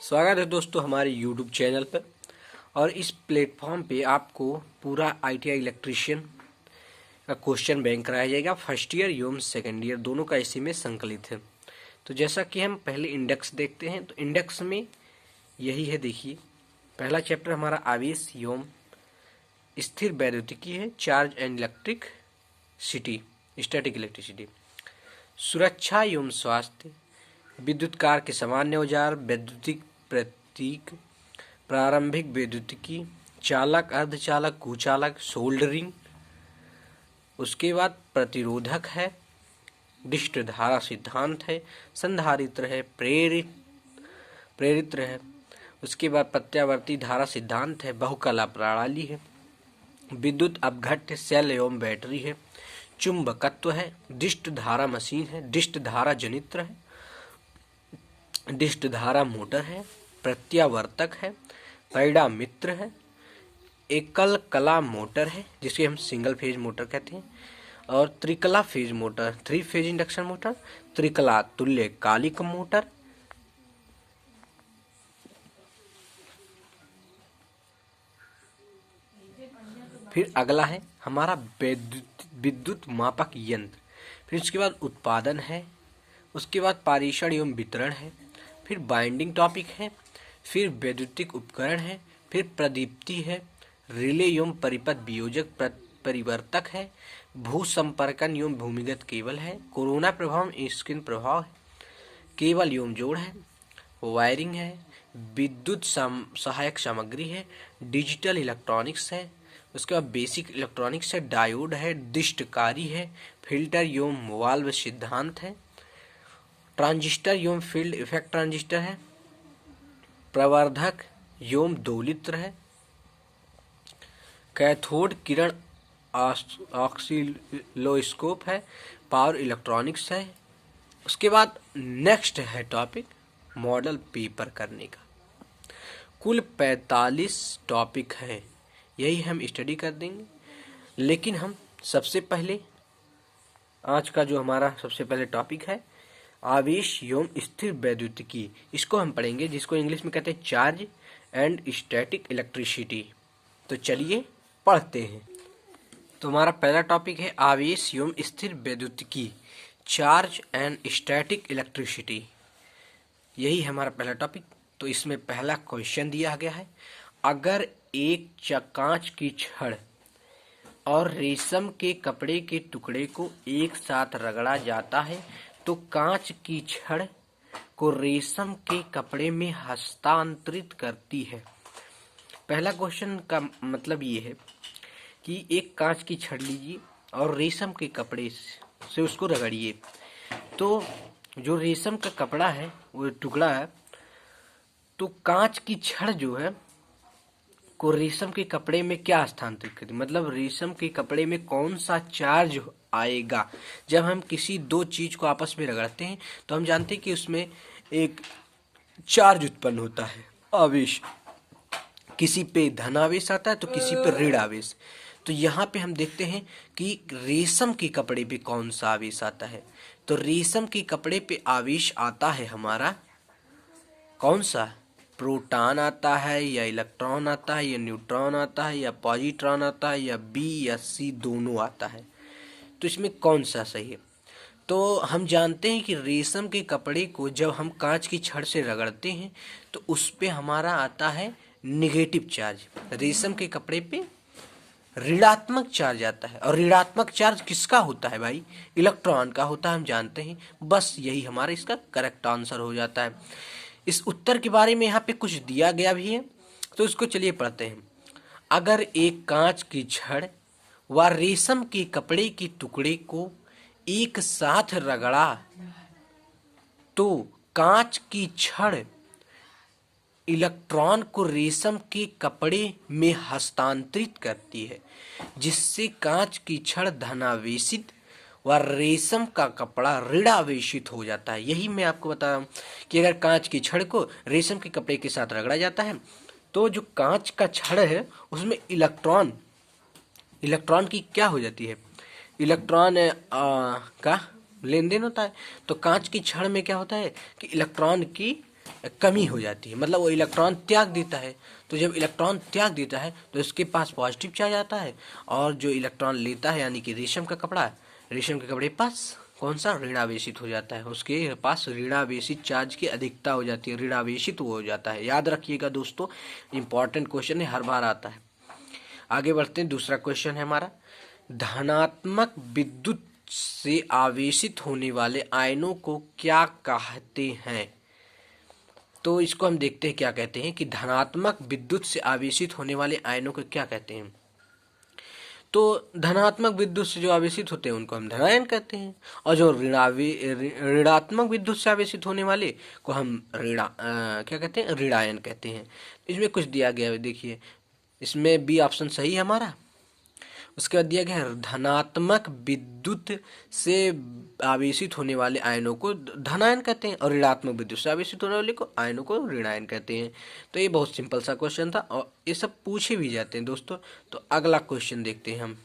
स्वागत है दोस्तों हमारे YouTube चैनल पर। और इस प्लेटफॉर्म पे आपको पूरा ITI इलेक्ट्रीशियन का क्वेश्चन बैंक कराया जाएगा। फर्स्ट ईयर एवं सेकेंड ईयर दोनों का इसी में संकलित है। तो जैसा कि हम पहले इंडेक्स देखते हैं, तो इंडेक्स में यही है। देखिए, पहला चैप्टर हमारा आवेश एवं स्थिर वैद्युतिकी है, charge and electric city, static electricity. सुरक्षा एवं स्वास्थ्य, विद्युत कार के सामान्य औजार, वैद्युतिक प्रतीक, प्रारंभिक वैद्युतिकी, चालक, अर्धचालक, कुचालक, सोल्डरिंग। उसके बाद प्रतिरोधक है, डिष्ट धारा सिद्धांत है, संधारित्र है, प्रेरित्र है। उसके बाद प्रत्यावर्ती धारा सिद्धांत है, बहुकला प्रणाली है, विद्युत अपघट्य, सेल एवं बैटरी है, चुंबकत्व है, डिष्ट धारा मशीन है, डिष्ट धारा जनित्र है, डिष्ट धारा मोटर है, प्रत्यावर्तक है, परिणामित्र है, एकल कला मोटर है जिसके हम सिंगल फेज मोटर कहते हैं, और त्रिकला phase motor, three phase induction motor, त्रिकला तुल्यकालिक मोटर, फिर अगला है हमारा विद्युत मापक यंत्र। फिर उसके बाद उत्पादन है, उसके बाद पारेषण एवं वितरण है, फिर बाइंडिंग टॉपिक है, फिर वैद्युतिक उपकरण है, फिर प्रदीप्ति है, रिले एवं परिपथ वियोजक परिवर्तक है, भू संपर्कन एवं भूमिगत केबल है, कोरोना प्रभाव स्क्रीन प्रभाव है, केबल एवं जोड़ है, वायरिंग है, विद्युत सहायक सामग्री है, डिजिटल इलेक्ट्रॉनिक्स है, उसके बाद बेसिक इलेक्ट्रॉनिक्स है, डायोड है, डिष्टकारी है, फिल्टर एवं वाल्व सिद्धांत है, ट्रांजिस्टर एवं फील्ड इफेक्ट ट्रांजिस्टर है, प्रवर्धक एवं दोलित्र है, कैथोड किरण ऑक्सिलोस्कोप है, पावर इलेक्ट्रॉनिक्स है। उसके बाद नेक्स्ट है टॉपिक मॉडल पेपर करने का। कुल 45 टॉपिक है, यही हम स्टडी कर देंगे। लेकिन हम सबसे पहले आज का जो हमारा सबसे पहले टॉपिक है आवेश एवं स्थिर वैद्युतिकी, इसको हम पढ़ेंगे, जिसको इंग्लिश में कहते हैं चार्ज एंड स्टैटिक इलेक्ट्रिसिटी। तो चलिए पढ़ते हैं। तो हमारा पहला टॉपिक है आवेश एवं स्थिर वैद्युतिकी, चार्ज एंड स्टैटिक इलेक्ट्रिसिटी, यही हमारा पहला टॉपिक। तो इसमें पहला क्वेश्चन दिया गया है, अगर एक कांच की छड़ और रेशम के कपड़े के टुकड़े को एक साथ रगड़ा जाता है तो कांच की छड़ को रेशम के कपड़े में हस्तांतरित करती है। पहला क्वेश्चन का मतलब ये है कि एक कांच की छड़ लीजिए और रेशम के कपड़े से उसको रगड़िए, तो जो रेशम का कपड़ा है वो टुकड़ा है, तो कांच की छड़ जो है को रेशम के कपड़े में क्या हस्तांतरित करती, मतलब रेशम के कपड़े में कौन सा चार्ज आएगा। जब हम किसी दो चीज को आपस में रगड़ते हैं तो हम जानते हैं कि उसमें एक चार्ज उत्पन्न होता है, आवेश। किसी पे धन आवेश आता है तो किसी पे ऋण आवेश। तो यहाँ पे हम देखते हैं कि रेशम के कपड़े पे कौन सा आवेश आता है, तो रेशम के कपड़े पे आवेश आता है हमारा कौन सा, प्रोटॉन आता है या इलेक्ट्रॉन आता है या न्यूट्रॉन आता है या पॉजिट्रॉन आता है या बी या सी दोनों आता है। तो इसमें कौन सा सही है। तो हम जानते हैं कि रेशम के कपड़े को जब हम कांच की छड़ से रगड़ते हैं तो उस पे हमारा आता है निगेटिव चार्ज, रेशम के कपड़े पे ऋणात्मक चार्ज आता है। और ऋणात्मक चार्ज किसका होता है भाई, इलेक्ट्रॉन का होता है, हम जानते हैं। बस यही हमारा इसका करेक्ट आंसर हो जाता है। इस उत्तर के बारे में यहाँ पे कुछ दिया गया भी है, तो इसको चलिए पढ़ते हैं। अगर एक कांच की छड़ व रेशम के कपड़े के टुकड़े को एक साथ रगड़ा तो कांच की छड़ इलेक्ट्रॉन को रेशम के कपड़े में हस्तांतरित करती है, जिससे कांच की छड़ धनावेशित व रेशम का कपड़ा ऋणावेशित हो जाता है। यही मैं आपको बता रहा हूँ कि अगर कांच की छड़ को रेशम के कपड़े के साथ रगड़ा जाता है तो जो कांच का छड़ है उसमें इलेक्ट्रॉन की क्या हो जाती है, इलेक्ट्रॉन का लेन देन होता है। तो कांच की छड़ में क्या होता है कि इलेक्ट्रॉन की कमी हो जाती है, मतलब वो इलेक्ट्रॉन त्याग देता है। तो जब इलेक्ट्रॉन त्याग देता है तो इसके पास पॉजिटिव चार्ज आता है, और जो इलेक्ट्रॉन लेता है यानी कि रेशम का कपड़ा, रेशम के कपड़े के पास कौन सा ऋणावेशित हो जाता है, उसके पास ऋणावेशित चार्ज की अधिकता हो जाती है, ऋणावेशित वो हो जाता है। याद रखिएगा दोस्तों, इंपॉर्टेंट क्वेश्चन है, हर बार आता है। आगे बढ़ते हैं, दूसरा क्वेश्चन है हमारा, धनात्मक विद्युत से आवेशित होने वाले आयनों को क्या कहते हैं। तो इसको हम देखते हैं क्या कहते हैं कि धनात्मक विद्युत से आवेशित होने वाले आयनों को क्या कहते हैं। तो धनात्मक विद्युत से जो आवेशित होते हैं उनको हम धनायन कहते हैं, और जो ऋणात्मक विद्युत से आवेशित होने वाले को हम क्या कहते हैं, ऋणायन कहते हैं। इसमें कुछ दिया गया है, देखिए इसमें बी ऑप्शन सही है हमारा। उसके बाद दिया गया है धनात्मक विद्युत से आवेशित होने वाले आयनों को धनायन कहते हैं, और ऋणात्मक विद्युत से आवेशित होने वाले को आयनों को ऋणायन कहते हैं। तो ये बहुत सिंपल सा क्वेश्चन था, और ये सब पूछे भी जाते हैं दोस्तों। तो अगला क्वेश्चन देखते हैं हम।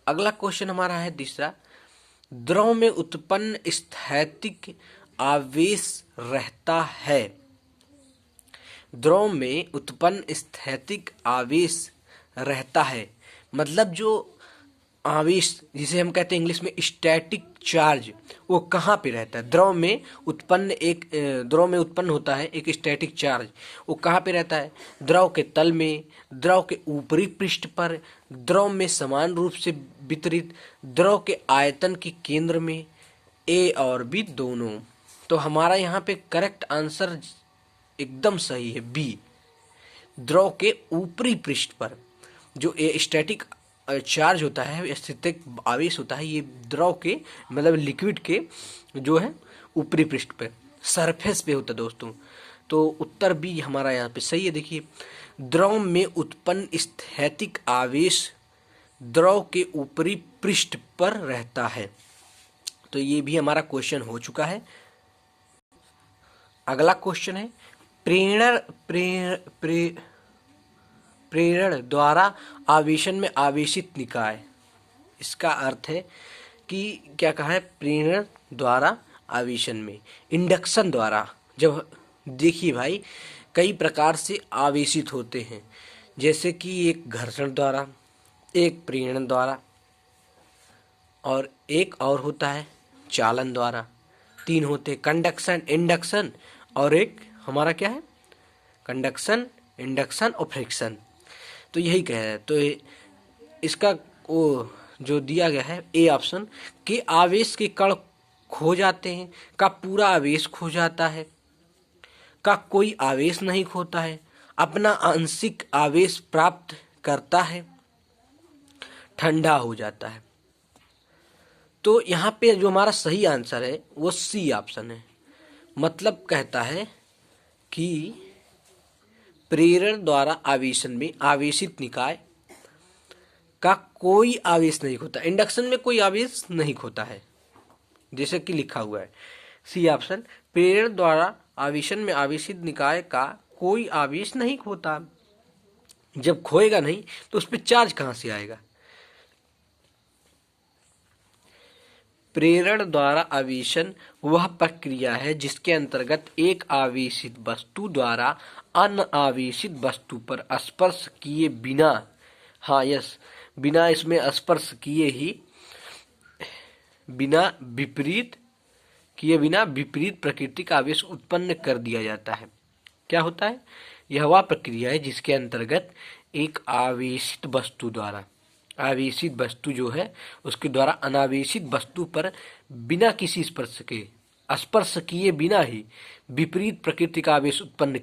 अगला क्वेश्चन हमारा है तीसरा, द्रव में उत्पन्न स्थैतिक आवेश रहता है। द्रव में उत्पन्न स्थैतिक आवेश रहता है, मतलब जो आवेश जिसे हम कहते हैं इंग्लिश में स्टैटिक चार्ज, वो कहाँ पे रहता है। द्रव में उत्पन्न होता है एक स्टैटिक चार्ज, वो कहाँ पे रहता है, द्रव के तल में, द्रव के ऊपरी पृष्ठ पर, द्रव में समान रूप से वितरित, द्रव के आयतन के केंद्र में, ए और बी दोनों। तो हमारा यहाँ पे करेक्ट आंसर एकदम सही है बी, द्रव के ऊपरी पृष्ठ पर जो स्टैटिक चार्ज होता है, स्थितिक आवेश होता है, ये द्रव के मतलब लिक्विड के जो है ऊपरी पृष्ठ पे, सरफेस पे होता है दोस्तों। तो उत्तर बी हमारा यहाँ पे सही है। देखिए, द्रव में उत्पन्न स्थैतिक आवेश द्रव के ऊपरी पृष्ठ पर रहता है। तो ये भी हमारा क्वेश्चन हो चुका है। अगला क्वेश्चन है, प्रेरण द्वारा आवेशन में आवेशित निकाय। इसका अर्थ है कि क्या कहा है, प्रेरण द्वारा आवेशन में, इंडक्शन द्वारा। जब देखिए भाई, कई प्रकार से आवेशित होते हैं, जैसे कि एक घर्षण द्वारा, एक प्रेरण द्वारा, और एक और होता है चालन द्वारा। तीन होते, कंडक्शन, इंडक्शन, और एक हमारा क्या है, कंडक्शन, इंडक्शन और फ्रिक्शन। तो यही कह रहा है। तो इसका वो जो दिया गया है ए ऑप्शन, कि आवेश के कण खो जाते हैं, का पूरा आवेश खो जाता है, का कोई आवेश नहीं खोता है, अपना आंशिक आवेश प्राप्त करता है, ठंडा हो जाता है। तो यहाँ पे जो हमारा सही आंसर है वो सी ऑप्शन है। मतलब कहता है कि प्रेरण द्वारा आवेशन में आवेशित निकाय का कोई आवेश नहीं खोता, इंडक्शन में कोई आवेश नहीं खोता है, जैसे कि लिखा हुआ है सी ऑप्शन, प्रेरण द्वारा आवेशन में आवेशित निकाय का कोई आवेश नहीं खोता। जब खोएगा नहीं तो उस पर चार्ज कहाँ से आएगा। प्रेरण द्वारा आवेशन वह प्रक्रिया है जिसके अंतर्गत एक आवेशित वस्तु द्वारा अन्य आवेशित वस्तु पर स्पर्श किए बिना, हाँ यस, बिना इसमें स्पर्श किए ही, बिना विपरीत प्राकृतिक आवेश उत्पन्न कर दिया जाता है। क्या होता है, यह वह प्रक्रिया है जिसके अंतर्गत एक आवेशित वस्तु द्वारा, आवेशित वस्तु जो है उसके द्वारा अनावेशित वस्तु पर बिना किसी स्पर्श किए बिना ही विपरीत प्रकृति का आवेश उत्पन्न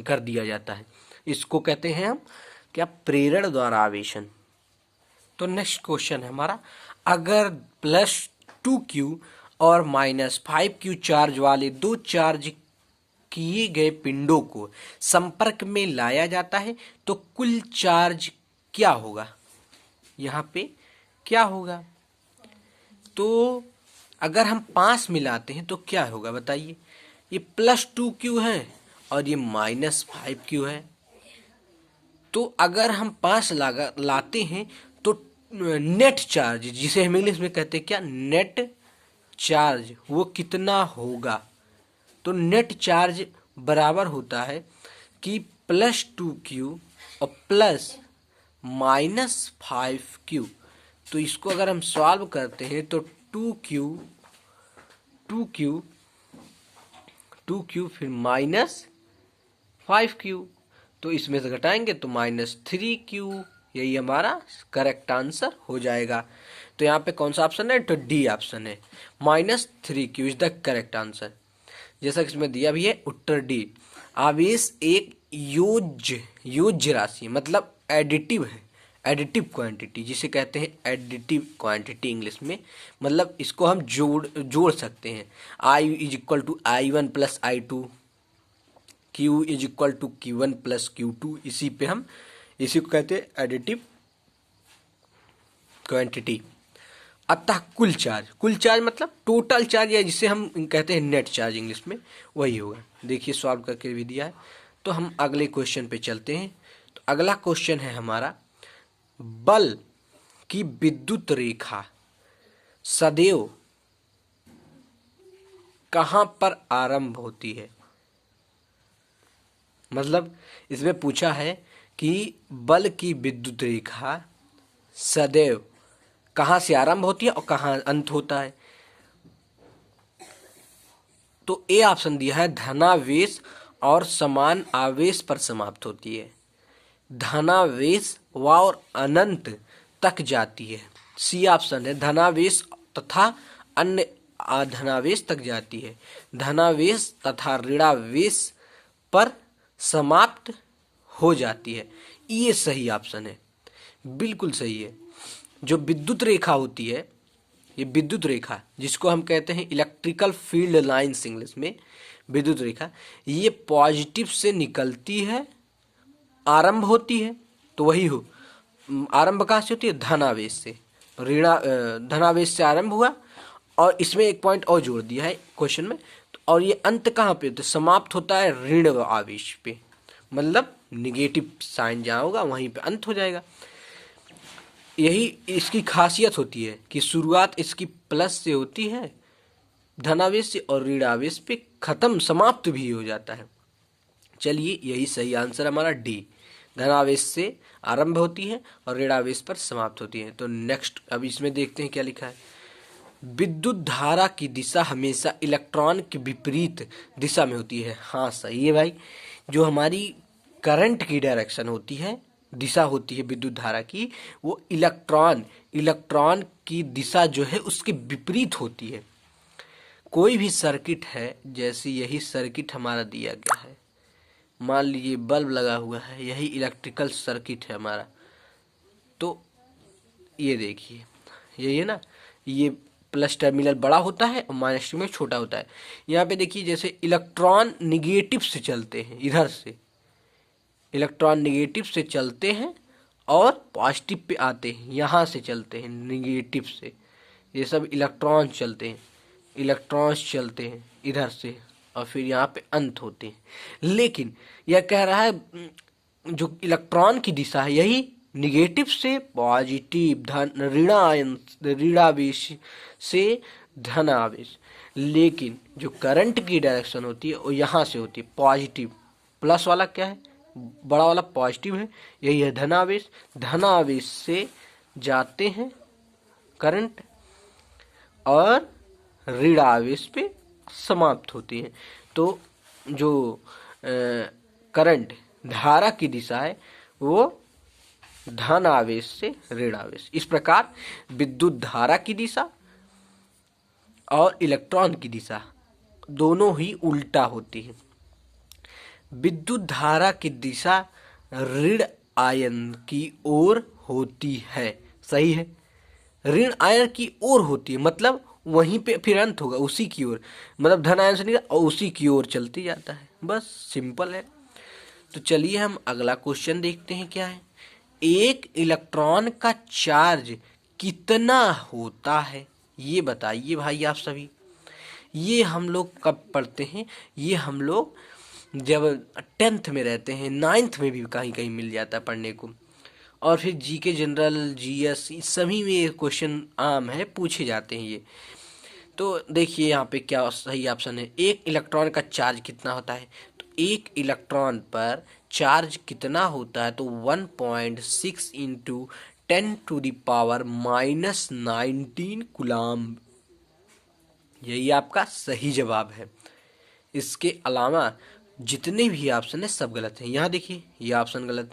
कर दिया जाता है। इसको कहते हैं हम क्या, प्रेरण द्वारा आवेशन। तो नेक्स्ट क्वेश्चन है हमारा, अगर +2q और -5q चार्ज वाले दो चार्ज किए गए पिंडों को संपर्क में लाया जाता है तो कुल चार्ज क्या होगा। यहाँ पे क्या होगा, तो अगर हम 5 मिलाते हैं तो क्या होगा बताइए। ये +2q है और ये -5q है। तो अगर हम 5 लाते हैं तो नेट चार्ज, जिसे हम इंग्लिश में कहते हैं क्या, नेट चार्ज, वो कितना होगा। तो नेट चार्ज बराबर होता है कि +2q और प्लस -5q। तो इसको अगर हम सॉल्व करते हैं तो 2q फिर -5q, तो इसमें से घटाएंगे तो -3q। यही हमारा करेक्ट आंसर हो जाएगा। तो यहाँ पे कौन सा ऑप्शन है? तो डी ऑप्शन है, -3q is the correct answer. जैसा कि इसमें दिया भी है उत्तर डी। आवेश एक योज्य राशि मतलब एडिटिव है, एडिटिव क्वांटिटी जिसे कहते हैं एडिटिव क्वांटिटी इंग्लिश में। मतलब इसको हम जोड़ सकते हैं। I = I1 + I2, Q = Q1 + Q2। इसी को कहते हैं एडिटिव क्वांटिटी। अतः कुल चार्ज मतलब टोटल चार्ज, या जिसे हम कहते हैं नेट चार्ज इंग्लिश में, वही होगा। देखिए सॉल्व करके भी दिया है। तो हम अगले क्वेश्चन पे चलते हैं। तो अगला क्वेश्चन है हमारा, बल की विद्युत रेखा सदैव कहां पर आरंभ होती है? मतलब इसमें पूछा है कि बल की विद्युत रेखा सदैव कहां से आरंभ होती है और कहां अंत होता है। तो ए ऑप्शन दिया है, धनावेश और समान आवेश पर समाप्त होती है। धनावेश और अनंत तक जाती है। सी ऑप्शन है, धनावेश तथा अन्य अधनावेश तक जाती है। धनावेश तथा ऋणावेश पर समाप्त हो जाती है। ये सही ऑप्शन है, बिल्कुल सही है। जो विद्युत रेखा होती है, ये विद्युत रेखा जिसको हम कहते हैं इलेक्ट्रिकल फील्ड लाइन्स इंग्लिश में, विद्युत रेखा, ये पॉजिटिव से निकलती है, आरंभ होती है। तो वही हो, आरंभ कहाँ से होती है? धनावेश से। धनावेश से आरंभ हुआ, और इसमें एक पॉइंट और जोड़ दिया है क्वेश्चन में। और ये अंत कहाँ पे? तो समाप्त होता है ऋण आवेश पे, मतलब निगेटिव साइन जहाँ होगा वहीं पे अंत हो जाएगा। यही इसकी खासियत होती है कि शुरुआत इसकी प्लस से होती है धनावेश से, और ऋण आवेश पे खत्म समाप्त भी हो जाता है। चलिए, यही सही आंसर हमारा डी, धनावेश से आरंभ होती है और ऋणावेश पर समाप्त होती है। तो नेक्स्ट अब इसमें देखते हैं क्या लिखा है। विद्युत धारा की दिशा हमेशा इलेक्ट्रॉन के विपरीत दिशा में होती है। हाँ सही है भाई, जो हमारी करंट की डायरेक्शन होती है, दिशा होती है विद्युत धारा की, वो इलेक्ट्रॉन की दिशा जो है उसके विपरीत होती है। कोई भी सर्किट है, जैसे यही सर्किट हमारा दिया गया है, मान लीजिए बल्ब लगा हुआ है, यही इलेक्ट्रिकल सर्किट है हमारा। तो ये देखिए, यही है ना, ये प्लस टर्मिनल बड़ा होता है और माइनस टर्मिनल छोटा होता है। यहाँ पे देखिए, जैसे इलेक्ट्रॉन निगेटिव से चलते हैं, इधर से इलेक्ट्रॉन निगेटिव से चलते हैं और पॉजिटिव पे आते हैं, यहाँ से चलते हैं निगेटिव से। ये सब इलेक्ट्रॉन्स चलते हैं इधर से, और फिर यहाँ पे अंत होते हैं। लेकिन यह कह रहा है जो इलेक्ट्रॉन की दिशा है, यही निगेटिव से पॉजिटिव, ऋणावेश से धनावेश। लेकिन जो करंट की डायरेक्शन होती है वो यहाँ से होती है पॉजिटिव। प्लस वाला क्या है? बड़ा वाला पॉजिटिव है, यही है धनावेश। धनावेश से जाते हैं करंट और ऋणावेश पे समाप्त होती है। तो जो करंट धारा की दिशा है वो धन आवेश से ऋण आवेश। इस प्रकार विद्युत धारा की दिशा और इलेक्ट्रॉन की दिशा दोनों ही उल्टा होती है। विद्युत धारा की दिशा ऋण आयन की ओर होती है, सही है, ऋण आयन की ओर होती है, मतलब वहीं पे फिर अंत होगा, उसी की ओर, मतलब धन आयन से निकल और उसी की ओर चलती जाता है, बस सिंपल है। तो चलिए हम अगला क्वेश्चन देखते हैं क्या है। एक इलेक्ट्रॉन का चार्ज कितना होता है, ये बताइए भाई आप सभी। ये हम लोग कब पढ़ते हैं? ये हम लोग जब 10th में रहते हैं, 9th में भी कहीं कहीं मिल जाता है पढ़ने को, और फिर जीके जनरल, जीएस, सभी में क्वेश्चन आम है, पूछे जाते हैं ये। तो देखिए यहाँ पे क्या सही ऑप्शन है, एक इलेक्ट्रॉन का चार्ज कितना होता है, तो एक इलेक्ट्रॉन पर चार्ज कितना होता है, तो 1.6 इंटू 10⁻⁻19 कूलम्ब, यही आपका सही जवाब है। इसके अलावा जितने भी ऑप्शन है सब गलत हैं। यहाँ देखिए ये ऑप्शन गलत,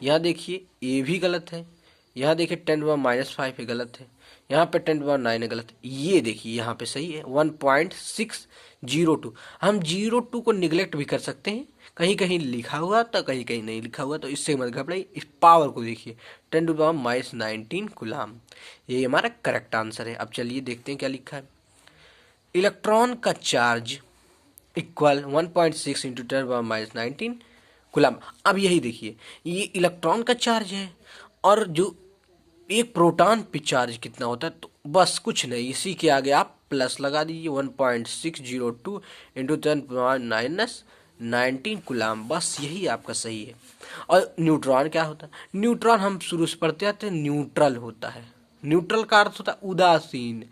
यहाँ देखिए ये भी गलत है, यहाँ देखिए 10⁻⁻5 है गलत है, यहाँ पे 10⁻9 है गलत है, ये देखिए यहाँ पे सही है 1.602। हम 02 को निगलेक्ट भी कर सकते हैं, कहीं कहीं लिखा हुआ तो कहीं कहीं नहीं लिखा हुआ, तो इससे मत घबराइए। इस पावर को देखिए 10⁻⁻19 कूलम्ब, ये हमारा करेक्ट आंसर है। अब चलिए देखते हैं क्या लिखा है। इलेक्ट्रॉन का चार्ज इक्वल 1.6 इंटू 10⁻⁻19 कूलम्ब। अब यही देखिए ये इलेक्ट्रॉन का चार्ज है, और जो एक प्रोटॉन पे चार्ज कितना होता है, तो बस कुछ नहीं, इसी के आगे आप प्लस लगा दीजिए 1.602 इंटू 10⁻⁻19 कूलम्ब, बस यही आपका सही है। और न्यूट्रॉन क्या होता है, न्यूट्रॉन हम शुरू से पढ़ते आते हैं, न्यूट्रल होता है। न्यूट्रल का अर्थ होता है उदासीन,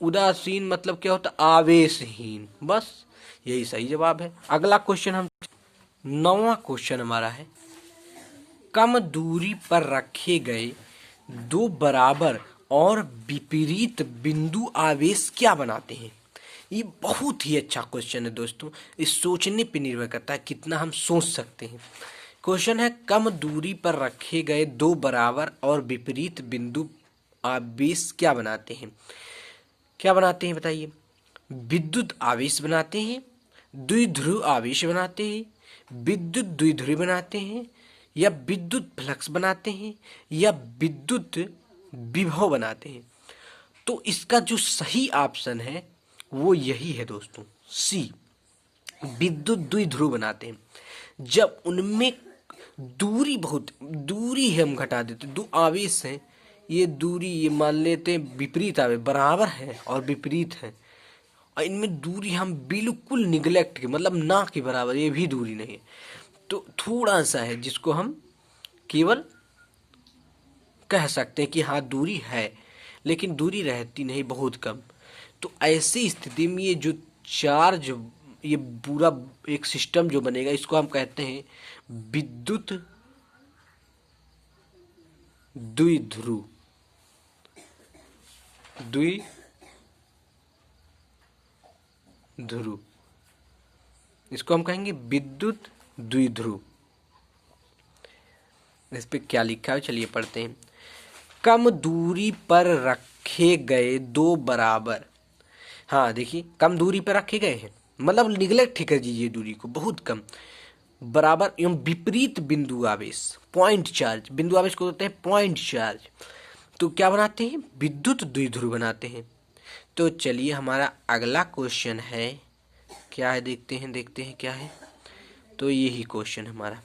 उदासीन मतलब क्या होता है, आवेशहीन, बस यही सही जवाब है। अगला क्वेश्चन हम 9वां क्वेश्चन हमारा है, कम दूरी पर रखे गए दो बराबर और विपरीत बिंदु आवेश क्या बनाते हैं। ये बहुत ही अच्छा क्वेश्चन है दोस्तों, इस सोचने पर निर्भर करता है कितना हम सोच सकते हैं। क्वेश्चन है, कम दूरी पर रखे गए दो बराबर और विपरीत बिंदु आवेश क्या बनाते हैं। क्या बनाते हैं बताइए, विद्युत आवेश बनाते हैं, द्विध्रुव आवेश बनाते हैं, विद्युत द्विध्रुव बनाते हैं, या विद्युत फ्लक्स बनाते हैं, या विद्युत विभव बनाते हैं। तो इसका जो सही ऑप्शन है वो यही है दोस्तों, सी, विद्युत द्विध्रुव बनाते हैं। जब उनमें दूरी बहुत, दूरी हम घटा देते, दो आवेश हैं, ये दूरी ये मान लेते हैं विपरीत आवेश, बराबर है और विपरीत है, और इनमें दूरी हम बिल्कुल निगलेक्ट के मतलब ना के बराबर, ये भी दूरी नहीं है, तो थोड़ा सा है जिसको हम केवल कह सकते हैं कि हाँ दूरी है, लेकिन दूरी रहती नहीं, बहुत कम। तो ऐसी स्थिति में ये जो चार्ज, ये पूरा एक सिस्टम जो बनेगा, इसको हम कहते हैं विद्युत द्विध्रुव, द्विध्रुव, इसको हम कहेंगे विद्युत द्विध्रुव। इस पे क्या लिखा है चलिए पढ़ते हैं। कम दूरी पर रखे गए दो बराबर, हाँ देखिए कम दूरी पर रखे गए हैं मतलब निगलेक्ट कर दीजिए दूरी को, बहुत कम, बराबर एवं विपरीत बिंदु आवेश, पॉइंट चार्ज, बिंदु आवेश को होते हैं पॉइंट चार्ज, तो क्या बनाते हैं, विद्युत द्विध्रुव बनाते हैं। तो चलिए हमारा अगला क्वेश्चन है, क्या है देखते हैं क्या है। तो यही क्वेश्चन हमारा